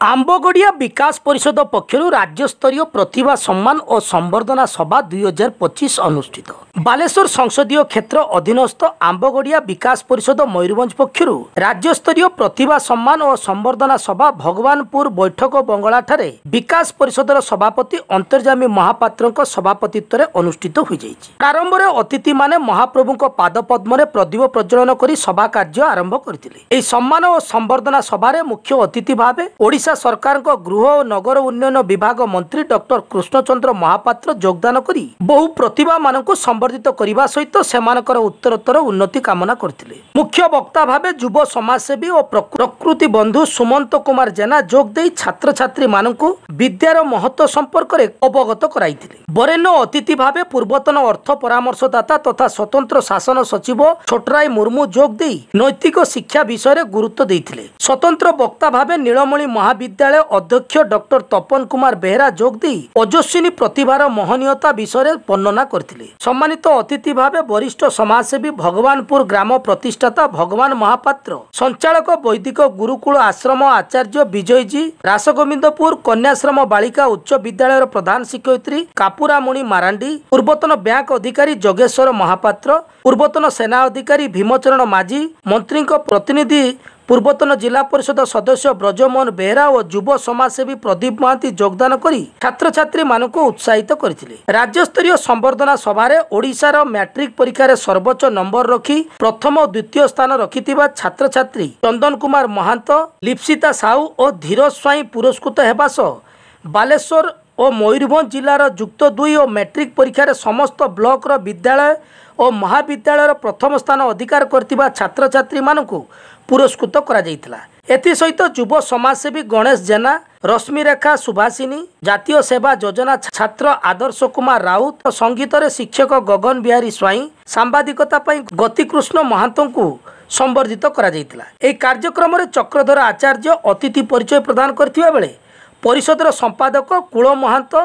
आंबगड़िया विकास परिषद पक्षर राज्यस्तरीय प्रतिभा सम्मान और संवर्धना सभा 2025 अनुष्ठित। बालेश्वर संसदीय क्षेत्र अधीनस्थ आंबगड़िया विकास परिषद मयूरभंज पक्षर राज्यस्तरीय प्रतिभा सम्मान और संवर्धना सभा भगवानपुर बैठक बंगला ठारे विकास परिषदर सभापति अंतर्जामी महापात्र सभापतित्व अनुष्ठित हो जाइछि। प्रारंभ में अतिथि माने महाप्रभु पादपद्म प्रदीप प्रज्वलन कर सभा कार्य आरंभ करथिले। एही सम्मान और संवर्धना सभारे मुख्य अतिथि भाव ओडिशा सरकार गृह और नगर उन्नयन विभाग मंत्री डॉक्टर कृष्णचंद्र महापात्र योगदान करी बहु प्रतिभा मानक संवर्धित करने सहित सेमानकर उत्तरोत्तर उन्नति कामना करथिले। मुख्य वक्ता भावे युव समाजसेवी और प्रकृति बंधु सुमंत कुमार जेना जोग देई छात्र छात्री मानक विद्यार महत्व संपर्क में अवगत कराइथिले। बरेण्य अतिथि भावे पूर्वतन अर्थ परामर्शदाता तथा स्वतंत्र शासन सचिव छोटराय मुर्मू जोग देई नैतिक शिक्षा विषय गुरुत्व देइथिले। स्वतंत्र वक्ता भावे नीलमणि महाविद्यालय अध्यक्ष डॉक्टर तपन कुमार बेहरा जोग देई ओजस्विनी प्रतिभार महनीयता विषय वर्णना करथिले। सम्मानित अतिथि भावे वरिष्ठ समाजसेवी भगवानपुर ग्राम प्रतिष्ठाता भगवान महापात्र, संचालक वैदिक गुरुकुल आश्रम आचार्य विजयजी, रासगोविंदपुर कन्याश्रम बालिका उच्च विद्यालय प्रधान शिक्षयित्री कापुरामुनि मारांडी, पूर्वतन बैंक अधिकारी जोगेश्वर महापात्र, पूर्वतन सेना अधिकारी भीमचरण माझी, मंत्री प्रतिनिधि पूर्वतन जिला परिषद सदस्य ब्रजमोहन बेहरा और युव समाजसेवी प्रदीप महांती योगदान करी छात्र छात्री मानक उत्साहित करथिले। राज्यस्तरीय संवर्धना सभारे ओडिशार मैट्रिक परीक्षा सर्वोच्च नंबर रखी प्रथम और द्वितीय स्थान रखिथिबा छात्र छात्री चंदन कुमार महांत, लिप्सिता साहू और धीरज स्वाई पुरस्कृत हेबा सह बालेश्वर और मयूरभंज जिलार युक्त 2 और मैट्रिक परीक्षा समस्त ब्लॉक विद्यालय और महाविद्यालय प्रथम स्थान अधिकार करथिबा छात्र छात्री मानक पुरस्कृत करा जाइथिला। एथि सहित युव समाजसेवी गणेश जेना, रश्मिरेखा सुभाषिनी, जातीय सेवा योजना छात्र आदर्श कुमार राउत, संगीत शिक्षक गगन बिहारी स्वाई, सांबादिकता गतिकृष्ण महांत को संवर्धित करा जाइथिला। एही कार्यक्रम में चक्रधर आचार्य अतिथि परिचय प्रदान करथिबा बेले परिषदर संपादक कुल महांत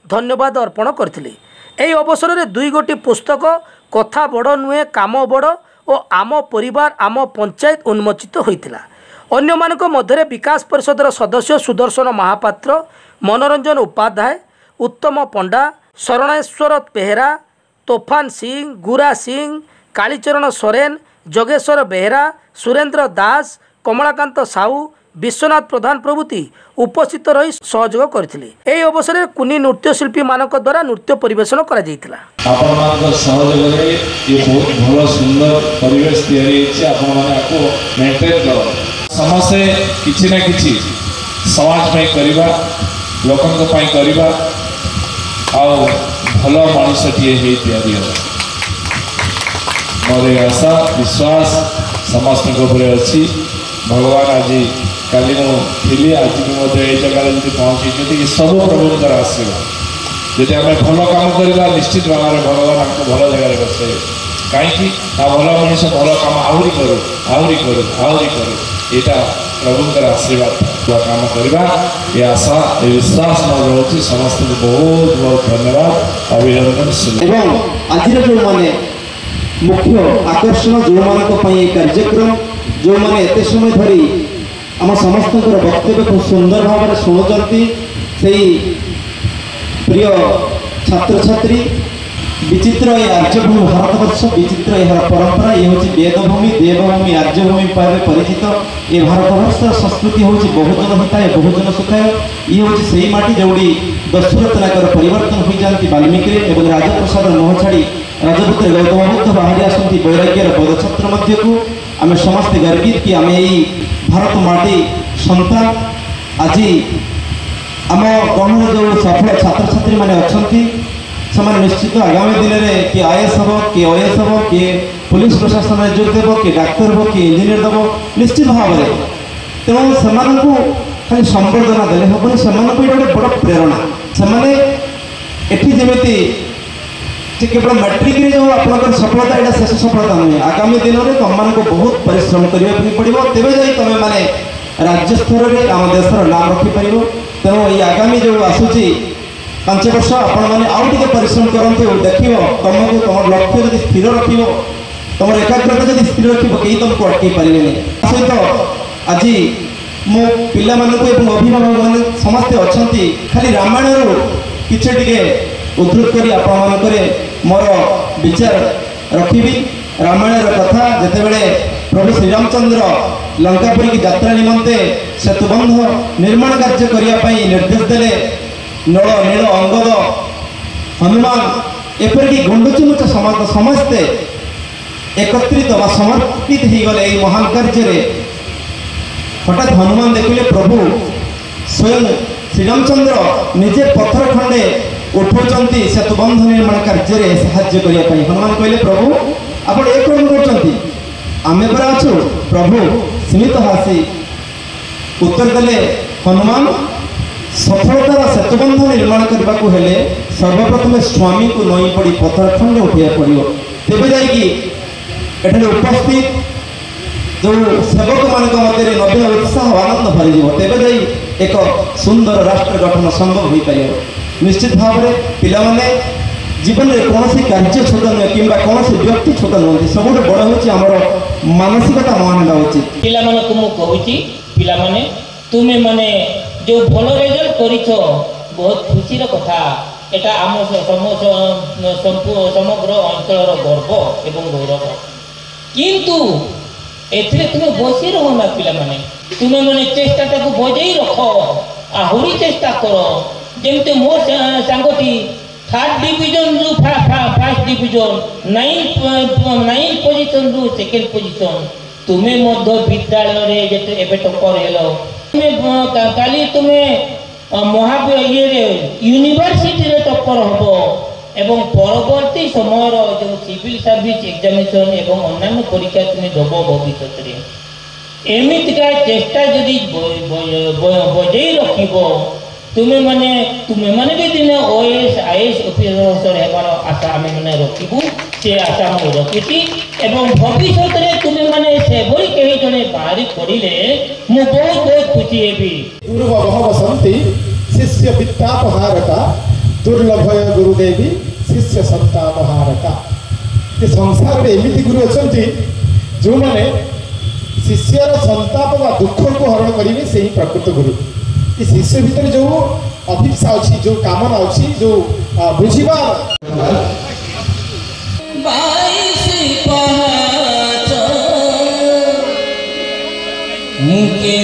धन्यवाद अर्पण करथिले। एही अवसर में 2 गोटी पुस्तक कथा बड़ नुहे काम बड़ और आम परिवार आम पंचायत उन्मोचित होइतिला। अन्य मानक मध्य विकास परिषदर सदस्य सुदर्शन महापात्र, मनोरंजन उपाध्याय, उत्तम पंडा, शरणेश्वर बेहरा, तोफान सिंह, गुरा सिंह, कालीचरण सोरेन, जोगेश्वर बेहरा, सुरेंद्र दास, कमलाकांत साहू, विश्वनाथ प्रधान प्रभृति उपस्थित रही सहयोग करथिले। एही अवसर में कुनी नृत्यशिल्पी मानक द्वारा नृत्य परिवेशन करा जाइतिला। आपण मानक सहयोग रे ये बहुत भलो सुंदर परिवेश तयारी अछि। आपण माने आको मेंटेन करो, समस्ते किछि ना किछि समाज में करिबा, लोकन को पई करिबा आ भलो मनुष्यटिए हे तयारी हो। मोर आशा विश्वास समस्त को ऊपर अछि। भगवान आज काली मुझे आज भी जगह पहुँची सब प्रभुंर आशीर्वाद। जदि आम भल कम करवा निश्चित भाव में भगवान हमको भल जगह बसे कहीं भल मनीष भल कम आहरी करू आहरी करू आहरी करू यहाँ प्रभुंर आशीर्वाद कम करवा ये आशा ये विश्वास न रही समस्त को बहुत बहुत धन्यवाद अभिनंदन। आज जो मैंने मुख्य आकर्षण जो मान कार्यक्रम जो मैंने एत समय धरी आम समस्त वक्तव्य खूब सुंदर भाव में शुणुंट से प्रिय छात्र छात्री विचित्र ये आर्यभूमि भारतवर्ष विचित्र यह परंपरा ये हूँ वेदभूमि देवभूमि आर्यभूमि भाव परिचित ये भारतवर्ष संस्कृति हूँ बहुजन हिताय बहुजन सुखाय। ये हूँ से माटी जोड़ी दशरथ परिवर्तन हो जाती वाल्मीकि और राजप्रसाद मोह छाड़ी राजपुत्र गौतम बुद्ध बाहरी आसती वैराग्यर पदछत्र मध्य को आम समस्ते गर्वित कि आम यही भारत माटी सन्तान। आज आम गणर जो सफल छात्र छात्री मैंने अच्छा निश्चित आगामी दिन में किए आईएएस हम किए ओएएस हम किए पुलिस प्रशासन में जोग देव किए डाक्तर हम किए इंजीनियर देव निश्चित भाव में। तेणु से खाली संवर्धना देने हेनी से गोटे बड़ प्रेरणा से ये केवल मैट्रिक जो आप सफलता यहाँ शेष सफलता नुहे। आगामी दिन में तुम को बहुत परिश्रम करने पड़ो तेज जा तुम मैंने राज्य स्तर में आम देशर नाम रखिपर। तेणु ये आगामी जो आसूची 5 वर्ष आपने परिश्रम करते देख तुमको तुम लक्ष्य जब स्थिर रख तुम एकाग्रता जब स्थिर रख कहीं तुमको अटकई पारे सहित आज मो पिला मानक एवं अभिभावक मैंने समस्ते अच्छा खाली रामायण किसी टे उद्धृत कर आपण मोर विचार रखी रामायण कथा जितेबले प्रभु श्रीरामचंद्र लंकापुरी की यात्रा निमंते सेतुबंध निर्माण कार्य करने निर्देश देले नल नील अंगद हनुमान एपरिक गुंडुचिमुच समस्ते एकत्रित व समर्पित हो गले महान कार्य हठात हनुमान देखिले प्रभु स्वयं श्रीरामचंद्र निजे पत्थर खंडे उठाउछंती सेतुबंध निर्माण कार्य साहाय्य करने हनुमान कहले प्रभु आपण एक कौन कर आम परा अच्छु प्रभु सीमित हासी उत्तर देले हनुमान सफलतार सेतुबंध निर्माण करने को हेले सर्वप्रथम स्वामी को नई पड़ी पत्थर खंड उठा पड़ो तेज जाकि उपस्थित जो सेवक मान मध्य नवीन उत्साह आनंद भरी तेज जा एक सुंदर राष्ट्र गठन संभव हो पार निश्चित भाव में पिलाने जीवन में कौन कार्य छोट नुहे कि कौन व्यक्ति छोट नुहति सब बड़ हूँ मानसिकता मान उचित पिला कहूँ तुम्हें माने जो भल रेजल्ट कर बहुत खुशी कथा एटा आम समग्र अंचल गर्व एवं गौरव किंतु एथिरे तुम्हें बसी रहो ना पिला माने तुम्हें माने चेष्टा को बजाई रख आहरी चेष्टा कर जमते मो सांगटी 3rd डिवीजन रु फर्स्ट डिवीजन 9 पोजीशन रु 2nd पोजीशन तुम्हें मध्य विद्यालय रे जेते एबे टॉपर हेलो तुम्हें काली तुम्हें महाविद्यालय यूनिवर्सिटी रे टॉपर हबो एवं परवर्ती समय जो सिविल सर्विस एग्जामिनेशन एवं अन्य परीक्षा तुम्हें दब भविष्य में एमतीका चेष्टा जदि बजाई रखिब तुम्हें माने भी दिन OAS IAS ऑफिसर हेबार आशा आम मैंने रखू से आशा मुझे रखी एवं भविष्य में तुम्हें माने से भली कहीं जड़े बाहरी पड़े मु बहुत बहुत खुशी हेबी पूर्व बसंती शिष्य विद्यापहारका दुर्लभय गुरुदेवी शिष्य संतापहारका ये संसार में एमती गुरु अच्छा जो मैंने शिष्यर संताप व दुख को हरण करेंगे से ही प्रकृत गुरु ये शिष्य भितर जो अभिप्सा अच्छी जो कामना अच्छी जो बुझा मुके